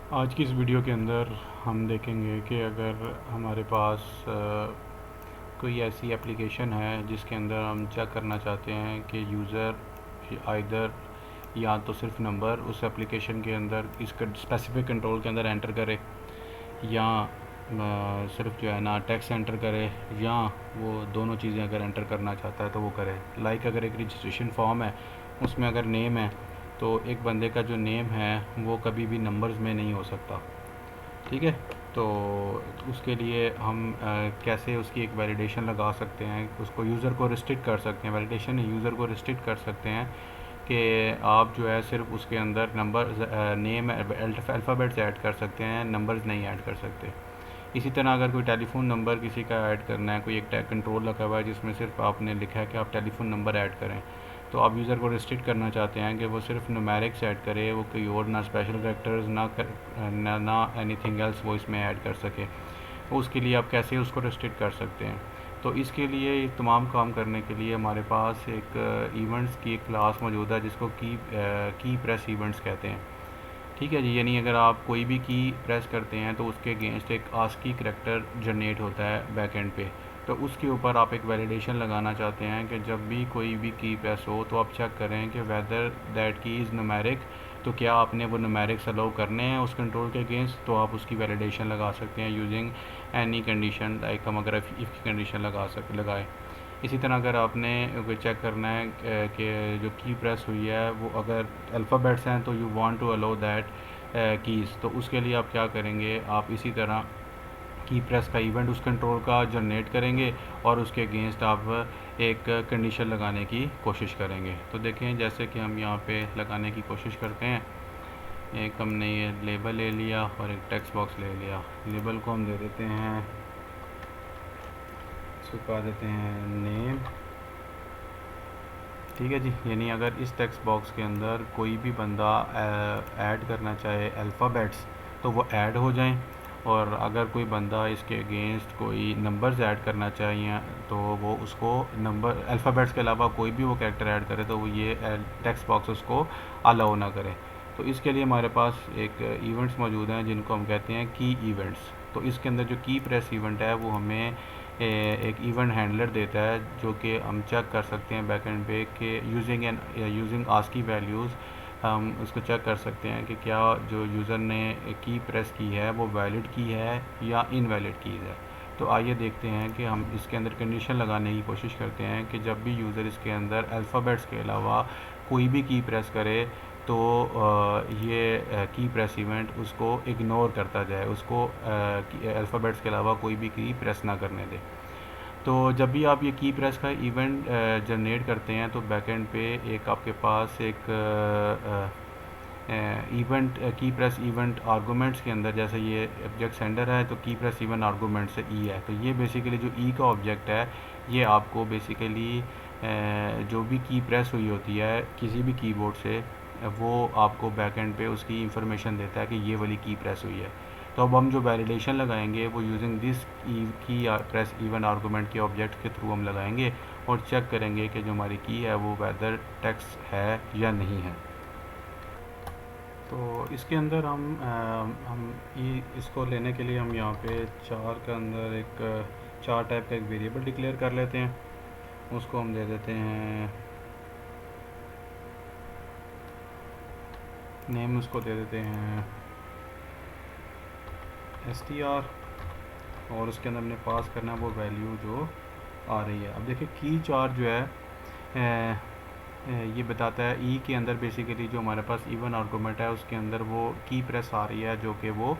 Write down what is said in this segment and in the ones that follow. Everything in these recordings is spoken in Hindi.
आज की इस वीडियो के अंदर हम देखेंगे कि अगर हमारे पास कोई ऐसी एप्लीकेशन है जिसके अंदर हम चेक करना चाहते हैं कि यूज़र आइदर या तो सिर्फ नंबर उस एप्लीकेशन के अंदर इस स्पेसिफिक कंट्रोल के अंदर एंटर करे, या सिर्फ जो है ना टेक्स्ट एंटर करे, या वो दोनों चीज़ें अगर एंटर करना चाहता है तो वो करे। लाइक अगर एक रजिस्ट्रेशन फॉर्म है, उसमें अगर नेम है तो एक बंदे का जो नेम है वो कभी भी नंबर्स में नहीं हो सकता। ठीक है, तो उसके लिए हम कैसे उसकी एक वैलिडेशन लगा सकते हैं, उसको यूज़र को रिस्ट्रिक्ट कर सकते हैं। वैलिडेशन यूज़र को रिस्ट्रिक्ट कर सकते हैं कि आप जो है सिर्फ उसके अंदर नंबर नेम अल्फ़ाबेट्स ऐड कर सकते हैं, नंबर्स नहीं ऐड कर सकते। इसी तरह अगर कोई टेलीफोन नंबर किसी का ऐड करना है, कोई एक कंट्रोल लगा हुआ है जिसमें सिर्फ आपने लिखा है कि आप टेलीफोन नंबर ऐड करें, तो आप यूज़र को रिस्ट्रिक्ट करना चाहते हैं कि वो सिर्फ न्यूमेरिक्स ऐड करे, वो कोई और ना स्पेशल कैरेक्टर्स ना एनीथिंग एल्स वो इसमें ऐड कर सके। तो उसके लिए आप कैसे उसको रिस्ट्रिक्ट कर सकते हैं? तो इसके लिए ये तमाम काम करने के लिए हमारे पास एक इवेंट्स की एक क्लास मौजूद है जिसको की प्रेस इवेंट्स कहते हैं। ठीक है जी, यानी अगर आप कोई भी की प्रेस करते हैं तो उसके अगेंस्ट एक आस्की करैक्टर जनरेट होता है बैक एंड पे। तो उसके ऊपर आप एक वैलिडेशन लगाना चाहते हैं कि जब भी कोई भी की प्रेस हो तो आप चेक करें कि वेदर दैट की इज़ न्यूमेरिक, तो क्या आपने वो न्यूमेरिक्स अलाउ करने हैं उस कंट्रोल के अगेंस्ट, तो आप उसकी वैलिडेशन लगा सकते हैं यूजिंग एनी कंडीशन। लाइक हम अगर इफ़ की कंडीशन लगाए। इसी तरह अगर आपने कोई चेक करना है कि जो की प्रेस हुई है वो अगर अल्फ़ाबेट्स हैं तो you want to allow that keys, तो उसके लिए आप क्या करेंगे, आप इसी तरह की प्रेस का इवेंट उस कंट्रोल का जनरेट करेंगे और उसके अगेंस्ट आप एक कंडीशन लगाने की कोशिश करेंगे। तो देखें जैसे कि हम यहाँ पे लगाने की कोशिश करते हैं, एक हमने ये लेबल ले लिया और एक टेक्स्ट बॉक्स ले लिया। लेबल को हम दे देते हैं, इसको कहा देते हैं नेम। ठीक है जी, यानी अगर इस टेक्स्ट बॉक्स के अंदर कोई भी बंदा ऐड करना चाहे अल्फ़ाबेट्स तो वो ऐड हो जाएं, और अगर कोई बंदा इसके अगेंस्ट कोई नंबर्स ऐड करना चाहिए तो वो उसको नंबर अल्फ़ाबेट्स के अलावा कोई भी वो कैरेक्टर ऐड करे तो वो ये टेक्स्ट बॉक्स उसको अलाउ ना करे। तो इसके लिए हमारे पास एक इवेंट्स मौजूद हैं जिनको हम कहते हैं की इवेंट्स। तो इसके अंदर जो की प्रेस इवेंट है वो हमें एक इवेंट हैंडलर देता है, जो कि हम चेक कर सकते हैं बैक एंड पे कि यूजिंग आस्की वैल्यूज़ हम उसको चेक कर सकते हैं कि क्या जो यूज़र ने की प्रेस की है वो वैलिड की है या इनवैलिड की है। तो आइए देखते हैं कि हम इसके अंदर कंडीशन लगाने की कोशिश करते हैं कि जब भी यूज़र इसके अंदर अल्फ़ाबेट्स के अलावा कोई भी की प्रेस करे तो ये की प्रेस इवेंट उसको इग्नोर करता जाए, उसको अल्फ़ाबेट्स के अलावा कोई भी की प्रेस ना करने दे। तो जब भी आप ये की प्रेस का इवेंट जनरेट करते हैं तो बैकएंड पे एक आपके पास एक इवेंट की प्रेस इवेंट आर्गूमेंट्स के अंदर, जैसे ये ऑब्जेक्ट सेंडर है तो की प्रेस इवेंट आर्गूमेंट से ई है, तो ये बेसिकली जो ई का ऑब्जेक्ट है ये आपको बेसिकली जो भी की प्रेस हुई होती है किसी भी कीबोर्ड से वो आपको बैकएंड पे उसकी इंफॉर्मेशन देता है कि ये वाली की प्रेस हुई है। तो अब हम जो वैलिडेशन लगाएंगे वो यूजिंग दिस की प्रेस इवेंट आर्गूमेंट के ऑब्जेक्ट के थ्रू हम लगाएंगे और चेक करेंगे कि जो हमारी की है वो वेदर टेक्स्ट है या नहीं है। तो इसके अंदर हम इसको लेने के लिए हम यहाँ पे चार के अंदर एक चार टाइप का एक वेरिएबल डिक्लेयर कर लेते हैं। उसको हम दे देते हैं नेम, उसको दे देते हैं str, और उसके अंदर हमने पास करना है वो वैल्यू जो आ रही है। अब देखिए की चार जो है ये बताता है ई के अंदर बेसिकली जो हमारे पास इवन आर्गूमेंट है उसके अंदर वो की प्रेस आ रही है जो कि वो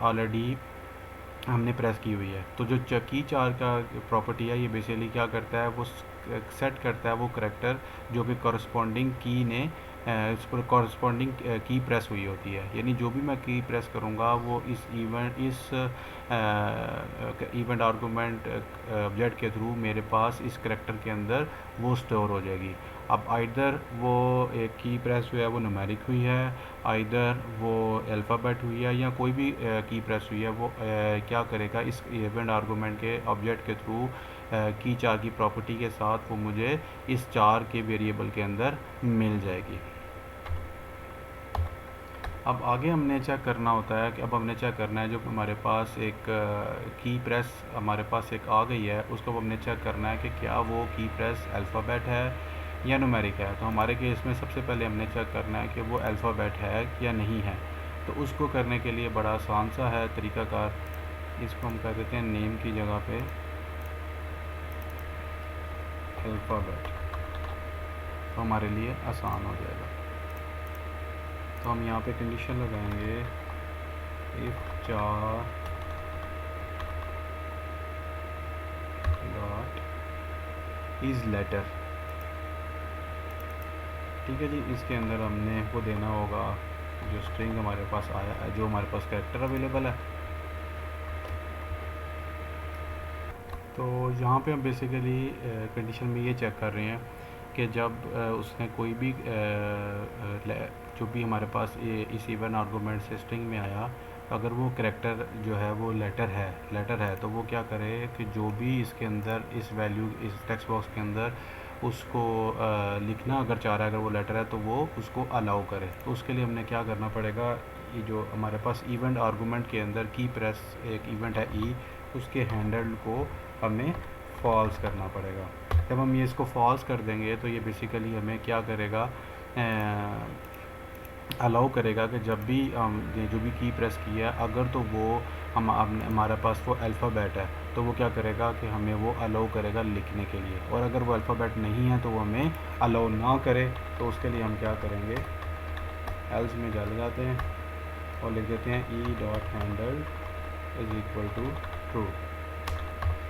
ऑलरेडी हमने प्रेस की हुई है। तो जो की चार का प्रॉपर्टी है ये बेसिकली क्या करता है, वो सेट करता है वो करेक्टर जो कि कॉरस्पॉन्डिंग की ने इस पर कॉरस्पॉन्डिंग की प्रेस हुई होती है। यानी जो भी मैं की प्रेस करूँगा वो इस इवेंट आर्गूमेंट ऑब्जेक्ट के थ्रू मेरे पास इस करेक्टर के अंदर वो स्टोर हो जाएगी। अब आइदर वो एक की प्रेस हुई है वो न्यूमेरिक हुई है, आइदर वो अल्फ़ाबेट हुई है, या कोई भी की प्रेस हुई है वो क्या करेगा इस इवेंट आर्गूमेंट के ऑब्जेक्ट के थ्रू की चार की प्रॉपर्टी के साथ वो मुझे इस चार के वेरिएबल के अंदर मिल जाएगी। अब आगे हमने चेक करना होता है कि अब हमने चेक करना है जो हमारे पास एक की प्रेस हमारे पास एक आ गई है, उसको हमने चेक करना है कि क्या वो की प्रेस अल्फ़ाबेट है या न्यूमेरिक है। तो हमारे केस में सबसे पहले हमने चेक करना है कि वो अल्फ़ाबेट है या नहीं है। तो उसको करने के लिए बड़ा आसान सा है तरीक़ाकार। इसको हम कर देते हैं नेम की जगह पे अल्फ़ाबेट, तो हमारे लिए आसान हो जाएगा। तो हम यहाँ पे कंडीशन लगाएंगे if jar dot is letter. ठीक है जी, इसके अंदर हमने वो देना होगा जो स्ट्रिंग हमारे पास आया है, जो हमारे पास कैरेक्टर अवेलेबल है। तो यहाँ पे हम बेसिकली कंडीशन में ये चेक कर रहे हैं कि जब उसने कोई भी जो भी हमारे पास इस इवन आर्गूमेंट से स्ट्रिंग में आया, अगर वो कैरेक्टर जो है वो लेटर है तो वो क्या करे कि जो भी इसके अंदर इस वैल्यू इस टेक्स्ट बॉक्स के अंदर उसको लिखना अगर चाह रहा है, अगर वो लेटर है तो वो उसको अलाउ करे। तो उसके लिए हमने क्या करना पड़ेगा, ये जो हमारे पास इवेंट आर्गूमेंट के अंदर की प्रेस एक इवेंट है ई, उसके हैंडल को हमें फॉल्स करना पड़ेगा। जब हम ये इसको फॉल्स कर देंगे तो ये बेसिकली हमें क्या करेगा, अलाउ करेगा कि जब भी हम जो भी की प्रेस किया है अगर तो वो हमारे पास वो अल्फ़ाबेट है तो वो क्या करेगा कि हमें वो अलाउ करेगा लिखने के लिए, और अगर वो अल्फ़ाबेट नहीं है तो वो हमें अलाउ ना करे। तो उसके लिए हम क्या करेंगे, एल्स में चले जाते हैं और लिख देते हैं E dot handle is equal to true.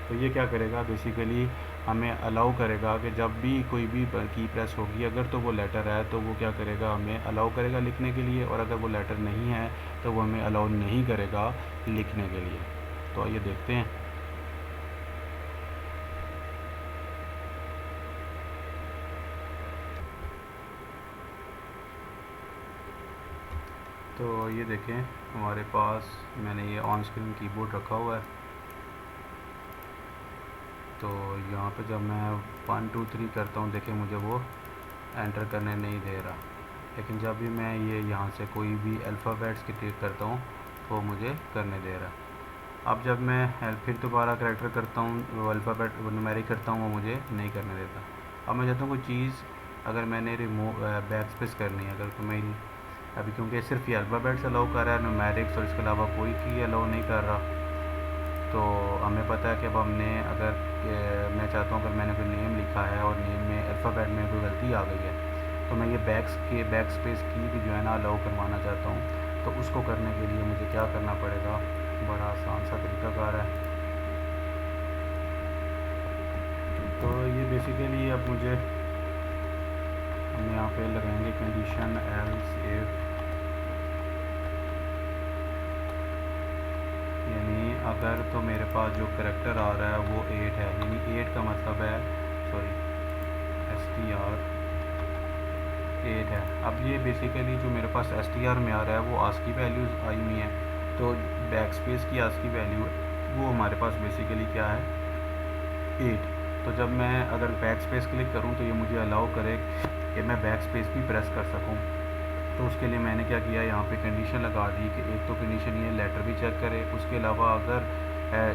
तो ये क्या करेगा, बेसिकली हमें अलाउ करेगा कि जब भी कोई भी की प्रेस होगी अगर तो वो लेटर है तो वो क्या करेगा, हमें अलाउ करेगा लिखने के लिए, और अगर वो लेटर नहीं है तो वो हमें अलाउ नहीं करेगा लिखने के लिए। तो आइए देखते हैं। तो ये देखें हमारे पास मैंने ये ऑन स्क्रीन कीबोर्ड रखा हुआ है। तो यहाँ पे जब मैं 1 2 3 करता हूँ, देखें मुझे वो एंटर करने नहीं दे रहा, लेकिन जब भी मैं ये यहाँ से कोई भी अल्फ़ाबेट्स की टिक करता हूँ तो मुझे करने दे रहा है। अब जब मैं फिर दोबारा कैरेक्टर करता हूँ, वो अल्फ़ाबेट न्यूमेरिक करता हूँ, वो मुझे नहीं करने देता। अब मैं चाहता हूँ कोई चीज़ अगर मैंने रिमूव बैक स्पेस करनी है, अगर तो मैं अभी क्योंकि सिर्फ ये अल्फ़ाबेट्स अलाउ कर रहा है, न्यूमेरिक्स, और इसके अलावा कोई की अलाउ नहीं कर रहा। तो हमें पता है कि अब हमने अगर मैं चाहता हूँ अगर मैंने कोई नेम लिखा है और नेम में अल्फ़ाबेट में कोई गलती आ गई है तो मैं ये बैक स्पेस की भी जो है ना अलाउ करवाना चाहता हूँ। तो उसको करने के लिए मुझे क्या करना पड़ेगा, बड़ा आसान सा तरीक़ाकार है। तो ये बेसिकली अब मुझे हम यहाँ पे लगाएंगे कंडीशन एल्स इफ़, यानी अगर तो मेरे पास जो करैक्टर आ रहा है वो 8 है, यानी 8 का मतलब है सॉरी str 8 है। अब ये बेसिकली जो मेरे पास str में आ रहा है वो आस्की वैल्यूज़ आई हुई हैं, तो बैक स्पेस की आस्की वैल्यू वो हमारे पास बेसिकली क्या है 8। तो जब मैं अगर बैक स्पेस क्लिक करूँ तो ये मुझे अलाउ करे कि मैं बैक स्पेस भी प्रेस कर सकूँ। तो उसके लिए मैंने क्या किया, यहाँ पे कंडीशन लगा दी कि एक तो कंडीशन ये लेटर भी चेक करे, उसके अलावा अगर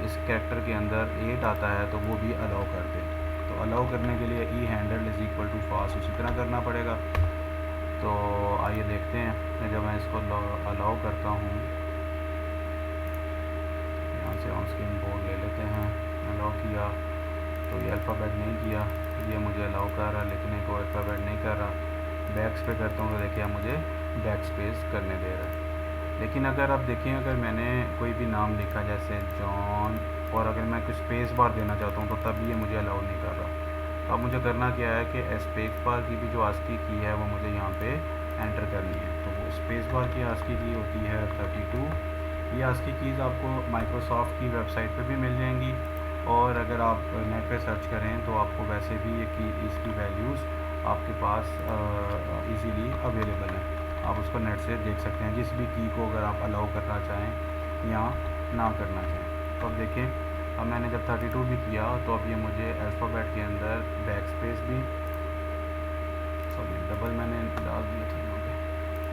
इस कैरेक्टर के अंदर 8 आता है तो वो भी अलाउ कर दे। तो अलाउ करने के लिए ई handle is equal to fast उसी तरह करना पड़ेगा। तो आइए देखते हैं, जब मैं इसको अलाउ करता हूँ, यहाँ से ऑन स्क्रीन बोर्ड ले लेते हैं, अलाउ किया तो ये अल्फ़ाबेट नहीं किया, ये मुझे अलाउ कर रहा लिखने को, अल्फ़ाबेट नहीं कर रहा। बैक पे करता हूँ तो देखिए मुझे बैक स्पेस करने दे रहा है। लेकिन अगर आप देखें, अगर मैंने कोई भी नाम लिखा जैसे जॉन, और अगर मैं कुछ स्पेस बार देना चाहता हूँ तो तब भी ये मुझे अलाउ नहीं कर रहा। अब मुझे करना क्या है कि स्पेस बार की भी जो आस्की की है वो मुझे यहाँ पे एंटर करनी है। तो वो स्पेस बार की आस्की की होती है 32। ये आस्की कीज़ आपको माइक्रोसॉफ्ट की वेबसाइट पे भी मिल जाएंगी, और अगर आप नेट पे सर्च करें तो आपको वैसे भी ये की इसकी वैल्यूज़ आपके पास इजीली अवेलेबल है, आप उसको नेट से देख सकते हैं जिस भी की को अगर आप अलाउ करना चाहें या ना करना चाहें। तो अब देखें, अब मैंने जब 32 भी किया तो अब ये मुझे अल्फ़ाबेट के अंदर बैक स्पेस भी डबल मैंने डाल दिया था,